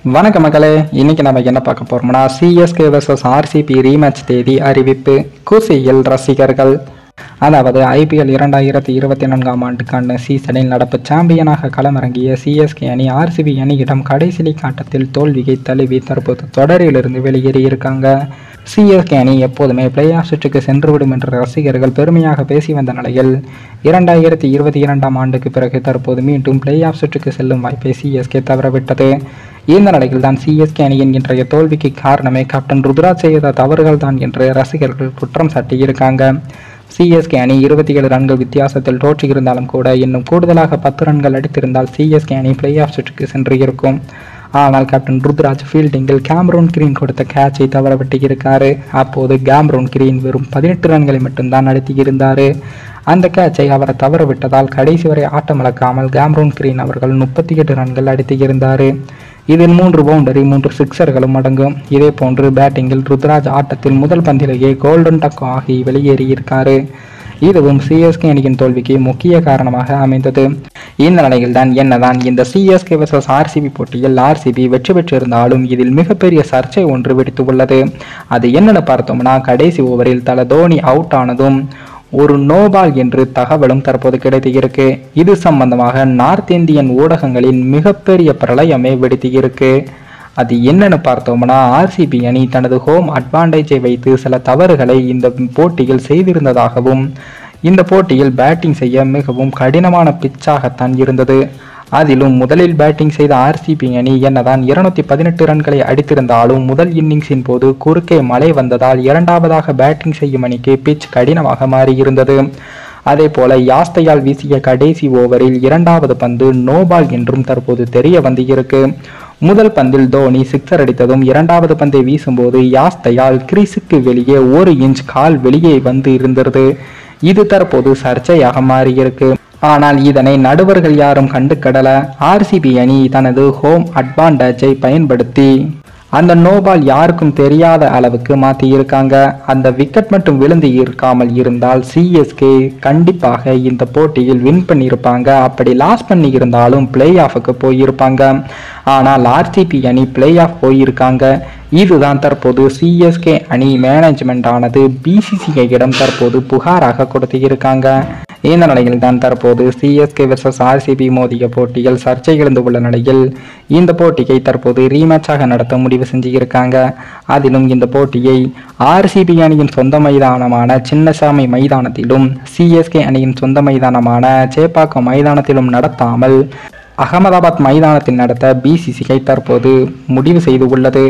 வணக்க மக்களே, இன்னைக்கு நம்ம என்ன பார்க்க போறோம்னா சிஎஸ்கே vs ஆர்சிபி ரீமேட்ச் தேதி அறிவிப்பு. குசியில் ரசிகர்கள், அதாவது ஐபிஎல் 2024 ஆண்டுக்கான சீசனில் நடப்பு சாம்பியனாக களமிறங்கிய சிஎஸ்கே அணி ஆர்சிபி அணியிடம் கடைசி லீக் ஆட்டத்தில் தோல்வியை தழுவி தற்போது தொடரிலிருந்து வெளியேறியிருக்காங்க. சிஎஸ்கே அணி எப்போதுமே பிளே ஆஃப் சுற்றுக்கு சென்றுவிடும் என்ற ரசிகர்கள் பெருமையாக பேசி வந்த நிலையில் 2022 ஆண்டுக்கு பிறகு தற்போது மீண்டும் பிளே ஆஃப் சுற்றுக்கு செல்லும் வாய்ப்பை சிஎஸ்கே தவறவிட்டது. இந்த நிலையில் தான் சிஎஸ்கே அணியின் இன்றைய தோல்விக்கு காரணமே கேப்டன் ருத்ராஜ் செய்த தவறுகள் தான் என்று ரசிகர்கள் குற்றம் சாட்டியிருக்காங்க. சிஎஸ்கே அணி 27 ரன்கள் வித்தியாசத்தில் தோற்றிருந்தாலும் கூட இன்னும் கூடுதலாக 10 ரன்கள் அடித்திருந்தால் சிஎஸ்கே அணி பிளே ஆஃப் சுற்றுக்கு சென்று இருக்கும். ஆனால் கேப்டன் ருத்ராஜ் ஃபீல்டிங்கில் கேமரூன் கிரீன் கொடுத்த கேட்சை தவற விட்டிருக்காரு. அப்போது கேமரூன் கிரீன் வெறும் 18 ரன்களை மட்டும்தான் அடித்திருந்தார். அந்த கேட்சை அவரை தவற விட்டதால் கடைசி வரை ஆட்டமிழக்காமல் கேமரூன் கிரீன் அவர்கள் 38 ரன்கள் அடித்திருந்தார். இதில் 3 பவுண்டரி 3 சிக்ஸர்களும் அடங்கும். இதே போன்று பேட்டிங்கில் ருத்ராஜ் ஆட்டத்தில் முதல் பந்திலேயே கோல்டன் டக் ஆகி வெளியேறியிருக்காரு. இதுவும் சிஎஸ்கே அணியின் தோல்விக்கு முக்கிய காரணமாக அமைந்தது. இந்த நிலையில் தான் என்னதான் இந்த சிஎஸ்கே vs ஆர்சிபி போட்டியில் ஆர்சிபி வெற்றி பெற்றிருந்தாலும் இதில் மிகப்பெரிய சர்ச்சை ஒன்று வெடித்து உள்ளது. அது என்னென்னு பார்த்தோம்னா, கடைசி ஓவரில் தல தோனி அவுட் ஆனதும் ஒரு நோபால் என்று தகவலும் தற்போது கிடைத்து இருக்கு. இது சம்பந்தமாக நார்த் இந்தியன் ஊடகங்களின் மிகப்பெரிய பிரளயமே வெடித்து இருக்கு. அது என்னன்னு பார்த்தோம்னா, ஆர்சிபி அணி தனது ஹோம் அட்வான்டேஜை வைத்து சில தவறுகளை இந்த போட்டியில் செய்திருந்ததாகவும், இந்த போட்டியில் பேட்டிங் செய்ய மிகவும் கடினமான பிச்சாகத்தான் இருந்தது. அதிலும் முதலில் பேட்டிங் செய்த ஆர்சிபி அணி என்னதான் 218 ரன்களை அடித்திருந்தாலும் முதல் இன்னிங்ஸின் போது குறுக்கே மழை வந்ததால் இரண்டாவதாக பேட்டிங் செய்யும் அணிக்கு பிச் கடினமாக மாறியிருந்தது. அதே போல யாஸ்தையால் வீசிய கடைசி ஓவரில் இரண்டாவது பந்து நோபால் என்றும் தற்போது தெரிய வந்து இருக்கு. முதல் பந்தில் தோனி சிக்ஸர் அடித்ததும் இரண்டாவது பந்தை வீசும்போது யாஸ்தையால் கிரீஸுக்கு வெளியே 1 இன்ச் கால் வெளியே வந்து இருந்தது. இது தற்போது சர்ச்சையாக மாறியிருக்கு. ஆனால் இதனை நடுவர்கள் யாரும் கண்டுக்கடல. ஆர்சிபி அணி தனது ஹோம் அட்வான்டேஜை பயன்படுத்தி அந்த நோபால் யாருக்கும் தெரியாத அளவுக்கு மாற்றி இருக்காங்க. அந்த விக்கெட் மட்டும் விழுந்து இருக்காமல் இருந்தால் சிஎஸ்கே கண்டிப்பாக இந்த போட்டியில் வின் பண்ணியிருப்பாங்க. அப்படி லாஸ் பண்ணி இருந்தாலும் பிளே ஆஃபுக்கு போயிருப்பாங்க. ஆனால் ஆர்சிபி அணி பிளே ஆஃப் போயிருக்காங்க. இதுதான் தற்போது சிஎஸ்கே அணி மேனேஜ்மெண்ட் ஆனது பிசிசிஐயிடம் தற்போது புகாராக கொடுத்து இருக்காங்க. இந்த நிலையில் தான் தற்போது சிஎஸ்கே vs ஆர்சிபி மோதிய போட்டியில் சர்ச்சை எழுந்து உள்ள நிலையில் இந்த போட்டியை தற்போது ரீமேட்சாக நடத்த முடிவு செஞ்சிருக்காங்க. அதிலும் இந்த போட்டியை ஆர்சிபி அணியின் சொந்த மைதானமான சின்னசாமி மைதானத்திலும் சிஎஸ்கே அணியின் சொந்த மைதானமான சேப்பாக்கம் மைதானத்திலும் நடத்தாமல் அகமதாபாத் மைதானத்தில் நடத்த பிசிசிஐ தற்போது முடிவு செய்து உள்ளது.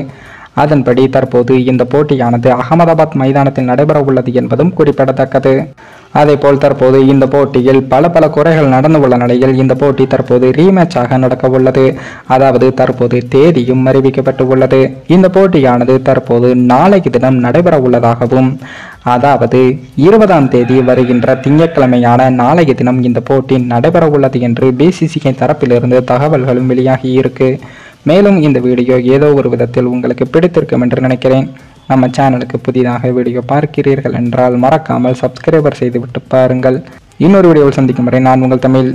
அதன்படி தற்போது இந்த போட்டியானது அகமதாபாத் மைதானத்தில் நடைபெற உள்ளது என்பதும் குறிப்பிடத்தக்கது. அதேபோல் தற்போது இந்த போட்டியில் பல குறைகள் நடந்து உள்ள நிலையில் இந்த போட்டி தற்போது ரீமேட்சாக நடக்க உள்ளது. அதாவது தற்போது தேதியும் அறிவிக்கப்பட்டு உள்ளது. இந்த போட்டியானது தற்போது நாளைக்கு தினம் நடைபெற உள்ளதாகவும், அதாவது 20ஆம் தேதி வருகின்ற திங்கட்கிழமையான நாளைய தினம் இந்த போட்டி நடைபெற உள்ளது என்று பிசிசிஐ தரப்பிலிருந்து தகவல்களும் வெளியாகி இருக்கு. மேலும் இந்த வீடியோ ஏதோ ஒரு விதத்தில் உங்களுக்கு பிடித்திருக்கும் என்று நினைக்கிறேன். நம்ம சேனலுக்கு புதிதாக வீடியோ பார்க்கிறீர்கள் என்றால் மறக்காமல் சப்ஸ்கிரைபர் செய்துவிட்டு பாருங்கள். இன்னொரு வீடியோவில் சந்திக்கும் வரை நான் உங்கள் தமிழ்.